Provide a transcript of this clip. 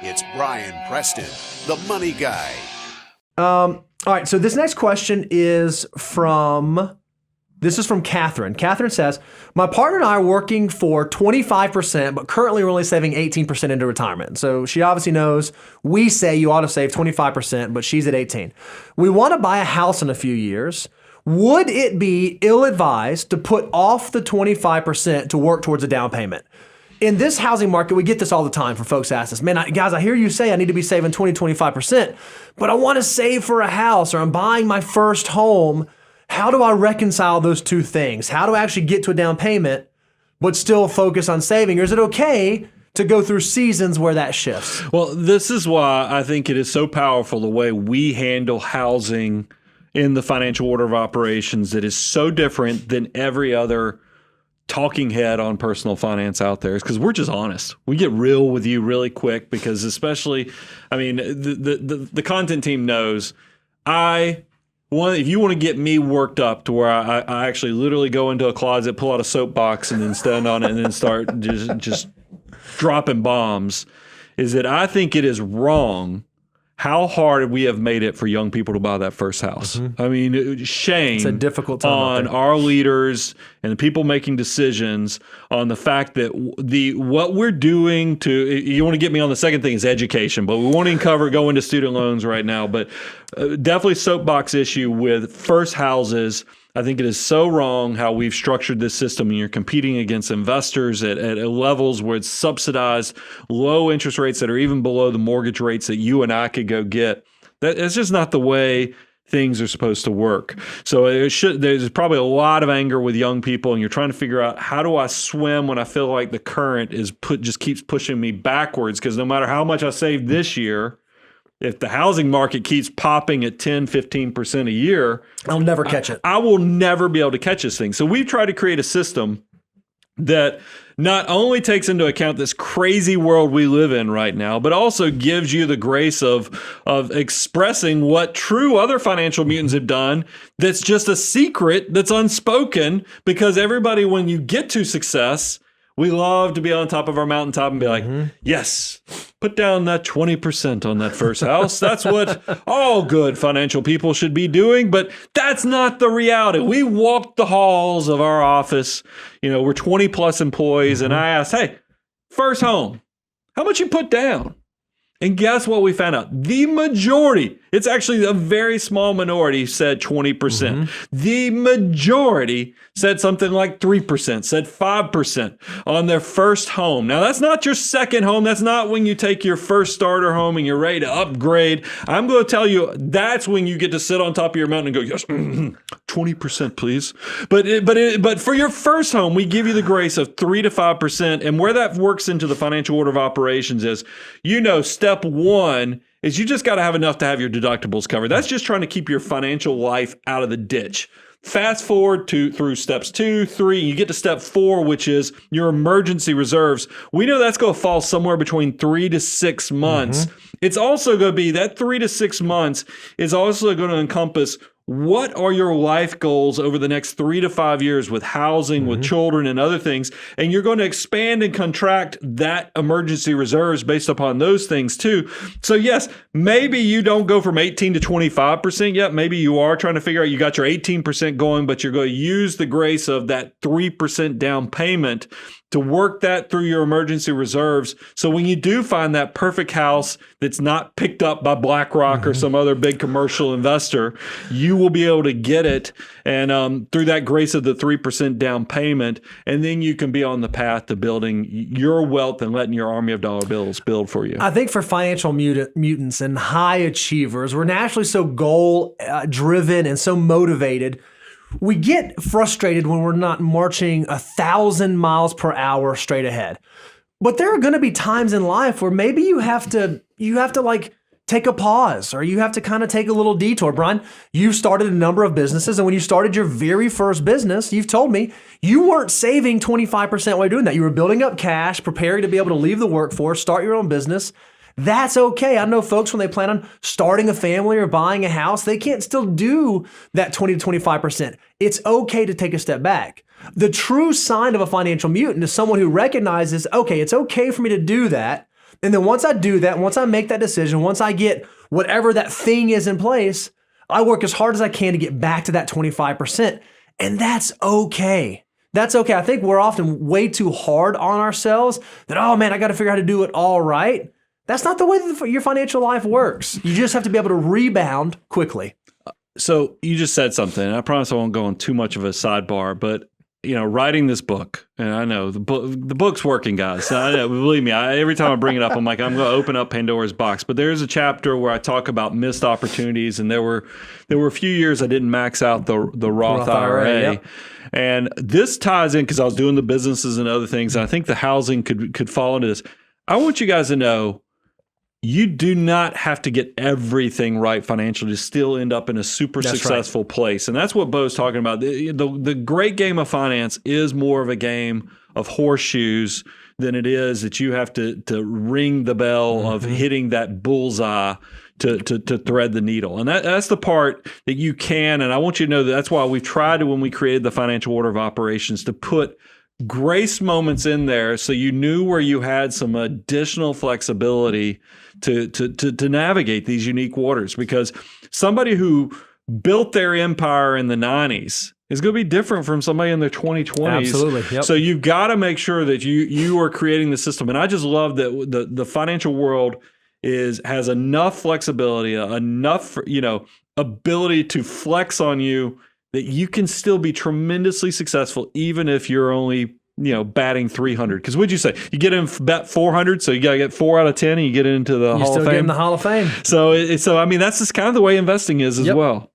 It's Brian Preston, the Money Guy. All right, so this next question is from Catherine. Catherine says, my partner and I are working for 25%, but currently we're only saving 18% into retirement. So she obviously knows we say you ought to save 25%, but she's at 18. We want to buy a house in a few years. Would it be ill-advised to put off the 25% to work towards a down payment? In this housing market, we get this all the time from folks ask us, man, guys, I hear you say I need to be saving 20, 25%, but I want to save for a house or I'm buying my first home. How do I reconcile those two things? How do I actually get to a down payment, but still focus on saving? Or is it okay to go through seasons where that shifts? Well, this is why I think it is so powerful the way we handle housing in the financial order of operations that is so different than every other talking head on personal finance out there, is because we're just honest. We get real with you really quick because especially, I mean, the content team knows if you want to get me worked up to where I actually literally go into a closet, pull out a soapbox and then stand on it and then start just dropping bombs, is that I think it is wrong how hard we have made it for young people to buy that first house. Mm-hmm. I mean, shame it's a difficult time on our leaders and the people making decisions on the fact that what we're doing to, you want to get me on the second thing is education, but we won't even go into student loans right now, but definitely soapbox issue with first houses. I think it is so wrong how we've structured this system, and you're competing against investors at levels where it's subsidized, low interest rates that are even below the mortgage rates that you and I could go get. That's just not the way things are supposed to work. So there's probably a lot of anger with young people, and you're trying to figure out, how do I swim when I feel like the current just keeps pushing me backwards? Because no matter how much I save this year, if the housing market keeps popping at 10, 15% a year, I'll never catch it. I will never be able to catch this thing. So we've tried to create a system that not only takes into account this crazy world we live in right now, but also gives you the grace of expressing what true other financial mutants have done. That's just a secret that's unspoken, because everybody, when you get to success, we love to be on top of our mountaintop and be like, yes, put down that 20% on that first house. That's what all good financial people should be doing. But that's not the reality. We walked the halls of our office. We're 20 plus employees. And I asked, hey, first home, how much you put down? And guess what we found out? The majority, it's actually a very small minority, said 20%. The majority said something like 3%, said 5% on their first home. Now, that's not your second home. That's not when you take your first starter home and you're ready to upgrade. I'm going to tell you, that's when you get to sit on top of your mountain and go, yes, 20%, please. But for your first home, we give you the grace of 3 to 5%. And where that works into the financial order of operations is, step one is you just got to have enough to have your deductibles covered. That's just trying to keep your financial life out of the ditch. Fast forward through steps 2, 3, you get to step 4, which is your emergency reserves. We know that's going to fall somewhere between 3 to 6 months. It's also going to be that 3 to 6 months is also going to encompass what are your life goals over the next 3 to 5 years with housing, with children and other things. And you're going to expand and contract that emergency reserves based upon those things too. So yes, maybe you don't go from 18 to 25% yet. Maybe you are trying to figure out you got your 18% going, but you're going to use the grace of that 3% down payment to work that through your emergency reserves. So when you do find that perfect house that's not picked up by BlackRock or some other big commercial investor, you will be able to get it, and through that grace of the 3% down payment, and then you can be on the path to building your wealth and letting your army of dollar bills build for you. I think for financial mutants and high achievers, we're naturally so goal driven and so motivated. We get frustrated when we're not marching 1,000 miles per hour straight ahead. But there are going to be times in life where maybe you have to like take a pause, or you have to kind of take a little detour. Brian, you started a number of businesses, and when you started your very first business, you've told me you weren't saving 25% while doing that. You were building up cash, preparing to be able to leave the workforce, start your own business. That's okay. I know folks, when they plan on starting a family or buying a house, they can't still do that 20 to 25%. It's okay to take a step back. The true sign of a financial mutant is someone who recognizes, okay, it's okay for me to do that, And then once I do that, once I make that decision, once I get whatever that thing is in place, I work as hard as I can to get back to that 25%. And that's okay. That's okay. I think we're often way too hard on ourselves that, oh man, I got to figure out how to do it all right. That's not the way that your financial life works. You just have to be able to rebound quickly. So you just said something, and I promise I won't go on too much of a sidebar, but writing this book, and I know the book's working, guys. I know, believe me, every time I bring it up, I'm like, I'm going to open up Pandora's box. But there's a chapter where I talk about missed opportunities, and there were a few years I didn't max out the Roth IRA. Yep. And this ties in because I was doing the businesses and other things, and I think the housing could fall into this. I want you guys to know you do not have to get everything right financially to still end up in a super successful place. And that's what Bo's talking about. The great game of finance is more of a game of horseshoes than it is that you have to ring the bell of hitting that bullseye to thread the needle. And that's the part that you can. And I want you to know that's why we've tried to, when we created the financial order of operations, to put grace moments in there so you knew where you had some additional flexibility to navigate these unique waters, because somebody who built their empire in the 90s is going to be different from somebody in their 2020s. Absolutely. Yep. So you've got to make sure that you are creating the system. And I just love that the financial world has enough flexibility, enough ability to flex on you that you can still be tremendously successful even if you're only batting 300. Because what'd you say? You get in bat 400, so you got to get 4 out of 10, and you get into the Hall of Fame. You're still getting the Hall of Fame. So I mean, that's just kind of the way investing is as well.